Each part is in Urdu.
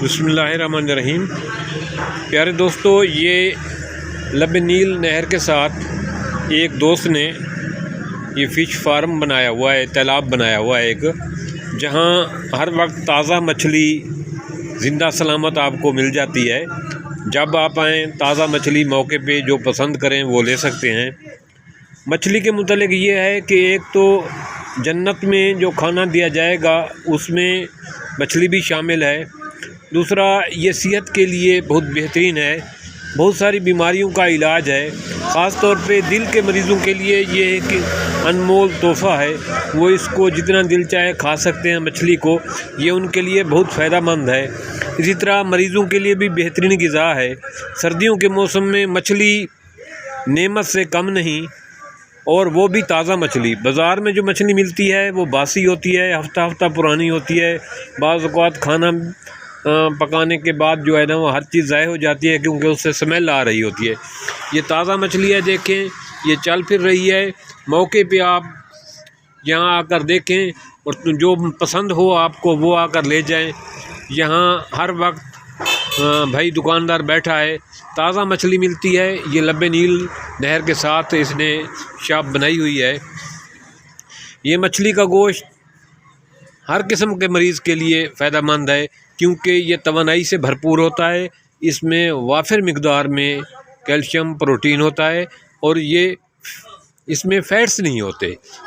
بسم اللہ الرحمن الرحیم۔ پیارے دوستو، یہ لب نیل نہر کے ساتھ ایک دوست نے یہ فش فارم بنایا ہوا ہے، تالاب بنایا ہوا ہے ایک، جہاں ہر وقت تازہ مچھلی زندہ سلامت آپ کو مل جاتی ہے۔ جب آپ آئیں تازہ مچھلی موقع پہ جو پسند کریں وہ لے سکتے ہیں۔ مچھلی کے متعلق یہ ہے کہ ایک تو جنت میں جو کھانا دیا جائے گا اس میں مچھلی بھی شامل ہے، دوسرا یہ صحت کے لیے بہت بہترین ہے، بہت ساری بیماریوں کا علاج ہے، خاص طور پہ دل کے مریضوں کے لیے یہ ایک انمول تحفہ ہے۔ وہ اس کو جتنا دل چاہے کھا سکتے ہیں مچھلی کو، یہ ان کے لیے بہت فائدہ مند ہے۔ اسی طرح مریضوں کے لیے بھی بہترین غذا ہے۔ سردیوں کے موسم میں مچھلی نعمت سے کم نہیں، اور وہ بھی تازہ مچھلی۔ بازار میں جو مچھلی ملتی ہے وہ باسی ہوتی ہے، ہفتہ پرانی ہوتی ہے، بعض اوقات کھانا پکانے کے بعد جو ہے نا وہ ہر چیز ضائع ہو جاتی ہے کیونکہ اس سے اسمیل آ رہی ہوتی ہے۔ یہ تازہ مچھلی ہے، دیکھیں یہ چل پھر رہی ہے۔ موقع پہ آپ یہاں آ کر دیکھیں اور جو پسند ہو آپ کو وہ آ کر لے جائیں۔ یہاں ہر وقت بھائی دکاندار بیٹھا ہے، تازہ مچھلی ملتی ہے۔ یہ لب نیل نہر کے ساتھ اس نے شاپ بنائی ہوئی ہے۔ یہ مچھلی کا گوشت ہر قسم کے مریض کے لیے فائدہ مند ہے کیونکہ یہ توانائی سے بھرپور ہوتا ہے۔ اس میں وافر مقدار میں کیلشیم پروٹین ہوتا ہے اور یہ اس میں فیٹس نہیں ہوتے۔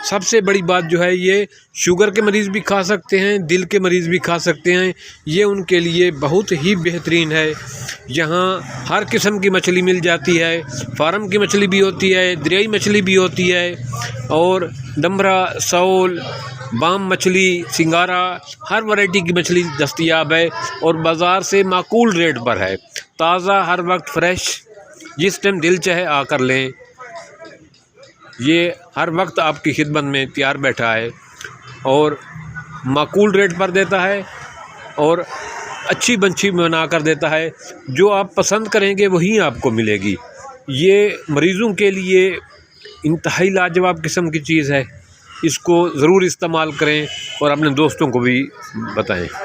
سب سے بڑی بات جو ہے یہ شوگر کے مریض بھی کھا سکتے ہیں، دل کے مریض بھی کھا سکتے ہیں، یہ ان کے لیے بہت ہی بہترین ہے۔ یہاں ہر قسم کی مچھلی مل جاتی ہے، فارم کی مچھلی بھی ہوتی ہے، دریائی مچھلی بھی ہوتی ہے، اور ڈمبرا، سول، بام مچھلی، سنگارا، ہر ورائٹی کی مچھلی دستیاب ہے اور بازار سے معقول ریٹ پر ہے۔ تازہ ہر وقت فریش، جس ٹائم دل چاہے آ کر لیں۔ یہ ہر وقت آپ کی خدمت میں تیار بیٹھا ہے اور معقول ریٹ پر دیتا ہے اور اچھی بنچھی بنا کر دیتا ہے۔ جو آپ پسند کریں گے وہی آپ کو ملے گی۔ یہ مریضوں کے لیے انتہائی لاجواب قسم کی چیز ہے۔ اس کو ضرور استعمال کریں اور اپنے دوستوں کو بھی بتائیں۔